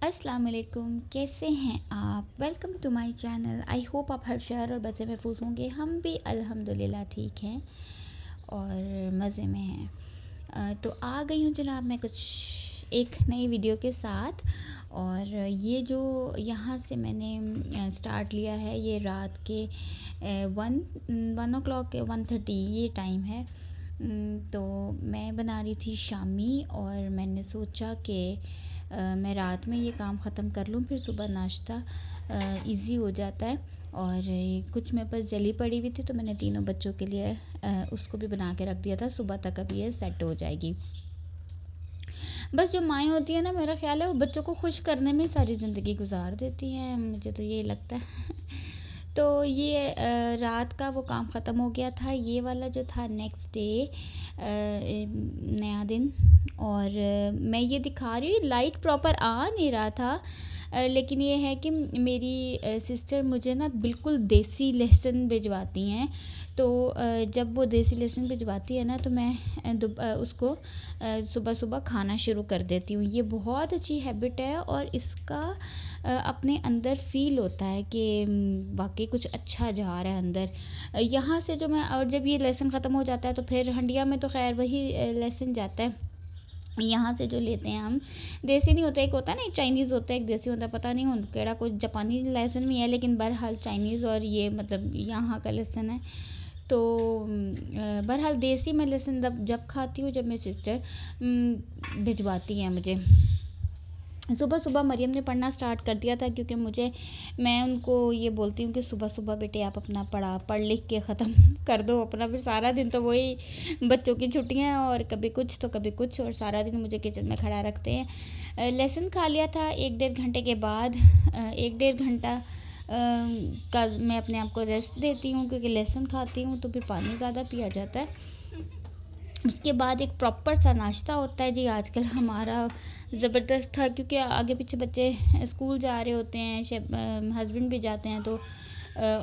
अस्सलाम वालेकुम, कैसे हैं आप? Welcome to my channel. I hope आप हर शहर और बच्चे महफूज होंगे। हम भी अल्हम्दुलिल्लाह ठीक हैं और मज़े में हैं। तो आ गई हूँ जनाब मैं कुछ एक नई वीडियो के साथ। और ये जो यहाँ से मैंने स्टार्ट लिया है, ये रात के 1 1:30 ये टाइम है। तो मैं बना रही थी शामी और मैंने सोचा कि मैं रात में ये काम ख़त्म कर लूँ, फिर सुबह नाश्ता इजी हो जाता है। और कुछ मेरे पास जली पड़ी हुई थी तो मैंने तीनों बच्चों के लिए उसको भी बना के रख दिया था। सुबह तक अभी ये सेट हो जाएगी। बस जो माएँ होती हैं ना, मेरा ख्याल है वो बच्चों को खुश करने में सारी ज़िंदगी गुजार देती हैं, मुझे तो ये लगता है। तो ये रात का वो काम ख़त्म हो गया था। ये वाला जो था नेक्स्ट डे नया दिन। और मैं ये दिखा रही हूँ, लाइट प्रॉपर आ नहीं रहा था। लेकिन ये है कि मेरी सिस्टर मुझे ना बिल्कुल देसी लहसुन भिजवाती हैं। तो जब वो देसी लहसुन भिजवाती है ना, तो मैं उसको सुबह सुबह खाना शुरू कर देती हूँ। ये बहुत अच्छी हैबिट है और इसका अपने अंदर फ़ील होता है कि वाक़ई कुछ अच्छा जा रहा है अंदर। यहाँ से जो मैं, और जब ये लहसुन ख़त्म हो जाता है तो फिर हंडिया में तो ख़ैर वही लहसुन जाता है। यहाँ से जो लेते हैं हम, देसी नहीं होता, एक होता है ना, एक चाइनीज़ होता है, एक देसी होता है। पता नहीं उन केड़ा कोई जापानी लहसुन भी है, लेकिन बहरहाल चाइनीज़ और ये मतलब यहाँ का लहसुन है। तो बहरहाल देसी मैं लहसुन जब खाती हूँ, जब मेरी सिस्टर भिजवाती हैं मुझे। सुबह सुबह मरियम ने पढ़ना स्टार्ट कर दिया था, क्योंकि मैं उनको ये बोलती हूँ कि सुबह सुबह बेटे आप अपना पढ़ लिख के ख़त्म कर दो अपना। फिर सारा दिन तो वही बच्चों की छुट्टियाँ और कभी कुछ तो कभी कुछ, और सारा दिन मुझे किचन में खड़ा रखते हैं। लेसन खा लिया था 1 डेढ़ घंटे के बाद। 1 डेढ़ घंटा का मैं अपने आप को रेस्ट देती हूँ, क्योंकि लहसुन खाती हूँ तो फिर पानी ज़्यादा पिया जाता है। उसके बाद एक प्रॉपर सा नाश्ता होता है जी। आजकल हमारा ज़बरदस्त था, क्योंकि आगे पीछे बच्चे स्कूल जा रहे होते हैं, हस्बैंड भी जाते हैं तो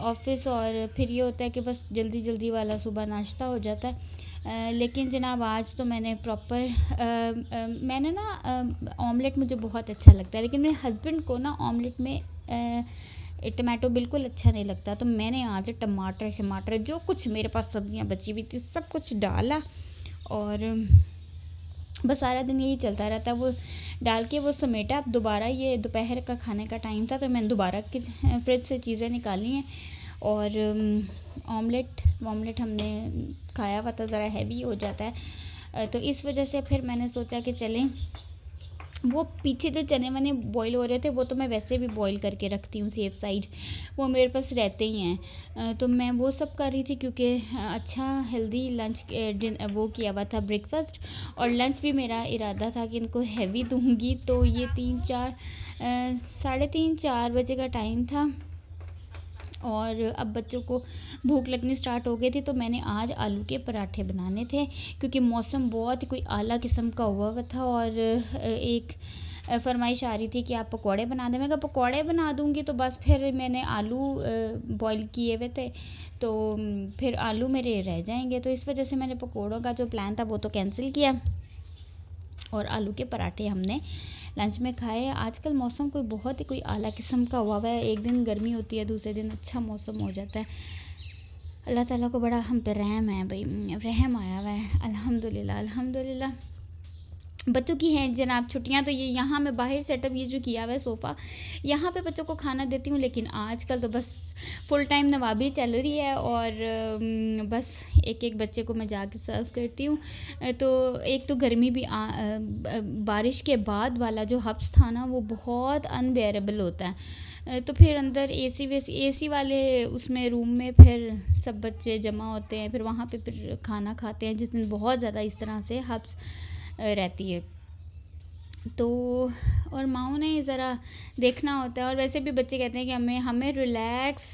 ऑफ़िस, और फिर ये होता है कि बस जल्दी जल्दी वाला सुबह नाश्ता हो जाता है। लेकिन जनाब आज तो मैंने प्रॉपर मैंने ना ऑमलेट मुझे बहुत अच्छा लगता है, लेकिन मेरे हस्बैंड को ना ऑमलेट में टमाटो बिल्कुल अच्छा नहीं लगता। तो मैंने आज टमाटर शमाटर जो कुछ मेरे पास सब्ज़ियाँ बची हुई थी सब कुछ डाला, और बस सारा दिन यही चलता रहता है। वो डाल के वो समेटा। अब दोबारा ये दोपहर का खाने का टाइम था, तो मैंने दोबारा फ्रिज से चीज़ें निकाली हैं। और ऑमलेट हमने खाया हुआ था, ज़रा हैवी हो जाता है। तो इस वजह से फिर मैंने सोचा कि चलें, वो पीछे जो चने वने बॉईल हो रहे थे वो तो मैं वैसे भी बॉईल करके रखती हूँ सेफ साइड, वो मेरे पास रहते ही हैं। तो मैं वो सब कर रही थी, क्योंकि अच्छा हेल्दी लंच वो किया हुआ था, ब्रेकफास्ट। और लंच भी मेरा इरादा था कि इनको हैवी दूँगी। तो ये 3-4 साढ़े 3-4 बजे का टाइम था, और अब बच्चों को भूख लगनी स्टार्ट हो गई थी। तो मैंने आज आलू के पराठे बनाने थे, क्योंकि मौसम बहुत ही कोई आला किस्म का हुआ था। और एक फरमाइश आ रही थी कि आप पकौड़े बना दें। मैं कहा पकौड़े बना दूँगी, तो बस फिर मैंने आलू बॉईल किए हुए थे, तो फिर आलू मेरे रह जाएंगे। तो इस वजह से मैंने पकौड़ों का जो प्लान था वो तो कैंसिल किया, और आलू के पराठे हमने लंच में खाए। आजकल मौसम कोई बहुत ही कोई आला किस्म का हुआ है, एक दिन गर्मी होती है, दूसरे दिन अच्छा मौसम हो जाता है। अल्लाह ताला को बड़ा हम पे रहम है भाई, रहम आया हुआ है। अल्हम्दुलिल्लाह अल्हम्दुलिल्लाह। बच्चों की हैं जनाब छुट्टियां, तो ये यहाँ मैं बाहर सेटअप ये जो किया हुआ है सोफ़ा, यहाँ पे बच्चों को खाना देती हूँ। लेकिन आजकल तो बस फुल टाइम नवाबी चल रही है, और बस एक एक बच्चे को मैं जाके सर्व करती हूँ। तो एक तो गर्मी भी बारिश के बाद वाला जो हब्स था ना, वो बहुत अनबेरेबल होता है। तो फिर अंदर एसी वाले उसमें रूम में फिर सब बच्चे जमा होते हैं, फिर वहाँ पे फिर खाना खाते हैं, जिस दिन बहुत ज़्यादा इस तरह से हब्स रहती है। तो और माँओं ने ज़रा देखना होता है। और वैसे भी बच्चे कहते हैं कि हमें रिलैक्स,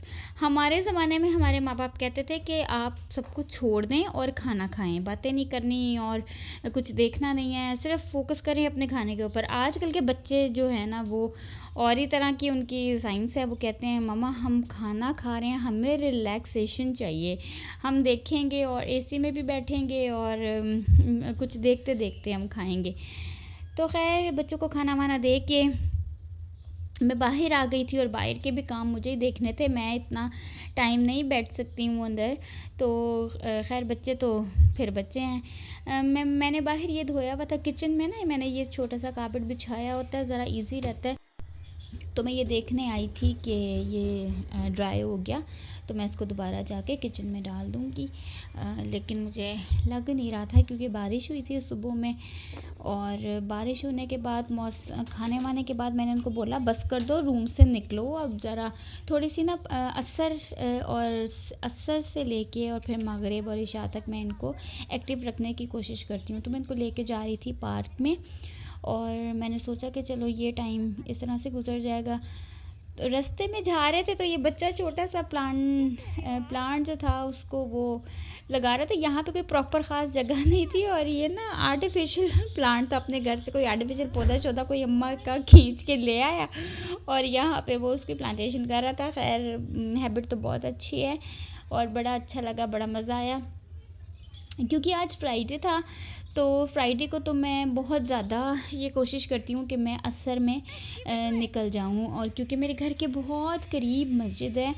हमारे ज़माने में हमारे माँ बाप कहते थे कि आप सब कुछ छोड़ दें और खाना खाएं, बातें नहीं करनी और कुछ देखना नहीं है, सिर्फ फोकस करें अपने खाने के ऊपर। आजकल के बच्चे जो हैं ना, वो और ही तरह की उनकी साइंस है। वो कहते हैं मम्मा हम खाना खा रहे हैं, हमें रिलैक्सेशन चाहिए, हम देखेंगे और एसी में भी बैठेंगे और कुछ देखते देखते हम खाएंगे। तो खैर बच्चों को खाना वाना दे के मैं बाहर आ गई थी और बाहर के भी काम मुझे ही देखने थे, मैं इतना टाइम नहीं बैठ सकती हूँ अंदर। तो खैर बच्चे तो फिर बच्चे हैं। मैंने बाहर ये धोया हुआ था, किचन में ना मैंने ये छोटा सा कारपेट बिछाया होता है, ज़रा इजी रहता है। तो मैं ये देखने आई थी कि ये ड्राई हो गया, तो मैं इसको दोबारा जाके किचन में डाल दूँगी। लेकिन मुझे लग नहीं रहा था क्योंकि बारिश हुई थी सुबह में, और बारिश होने के बाद खाने वाने के बाद मैंने उनको बोला बस कर दो, रूम से निकलो अब ज़रा। थोड़ी सी ना असर से लेके और फिर मगरिब और इशा तक मैं इनको एक्टिव रखने की कोशिश करती हूँ। तो मैं इनको लेके जा रही थी पार्क में, और मैंने सोचा कि चलो ये टाइम इस तरह से गुजर जाएगा। तो रास्ते में जा रहे थे तो ये बच्चा छोटा सा प्लांट जो था उसको वो लगा रहा था। यहाँ पे कोई प्रॉपर ख़ास जगह नहीं थी, और ये ना आर्टिफिशियल प्लांट था, अपने घर से कोई आर्टिफिशियल पौधा शौधा कोई अम्मा का खींच के ले आया और यहाँ पे वो उसकी प्लांटेशन कर रहा था। खैर हैबिट तो बहुत अच्छी है और बड़ा अच्छा लगा, बड़ा मज़ा आया। क्योंकि आज फ्राइडे था, तो फ्राइडे को तो मैं बहुत ज़्यादा ये कोशिश करती हूँ कि मैं असर में निकल जाऊँ, और क्योंकि मेरे घर के बहुत करीब मस्जिद है,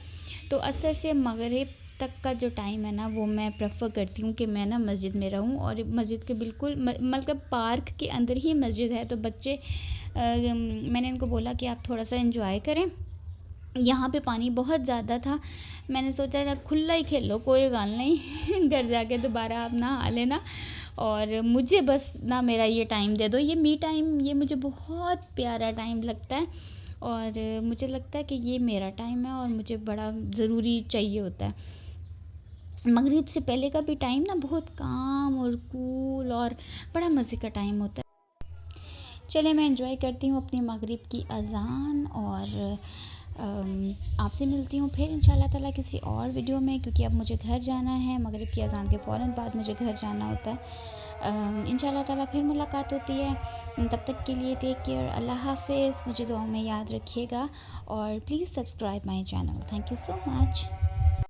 तो असर से मगरिब तक का जो टाइम है ना वो मैं प्रेफर करती हूँ कि मैं ना मस्जिद में रहूँ। और मस्जिद के बिल्कुल मतलब पार्क के अंदर ही मस्जिद है, तो बच्चे मैंने इनको बोला कि आप थोड़ा सा एंजॉय करें। यहाँ पे पानी बहुत ज़्यादा था, मैंने सोचा ना खुला ही खेलो, कोई गाल नहीं घर जाके दोबारा आप नहा लेना, और मुझे बस ना मेरा ये टाइम दे दो, ये मी टाइम, ये मुझे बहुत प्यारा टाइम लगता है। और मुझे लगता है कि ये मेरा टाइम है और मुझे बड़ा ज़रूरी चाहिए होता है। मगरिब से पहले का भी टाइम ना बहुत काम और कूल और बड़ा मज़े का टाइम होता है। चले मैं एंजॉय करती हूँ अपनी मगरिब की अज़ान, और आपसे मिलती हूँ फिर इंशाल्लाह ताला किसी और वीडियो में, क्योंकि अब मुझे घर जाना है। मगरिब की अज़ान के फ़ौरन बाद मुझे घर जाना होता है। इंशाल्लाह ताला फिर मुलाकात होती है। तब तक के लिए टेक केयर, अल्लाह हाफ़िज़। मुझे दुआओं में याद रखिएगा और please subscribe my channel. Thank you so much.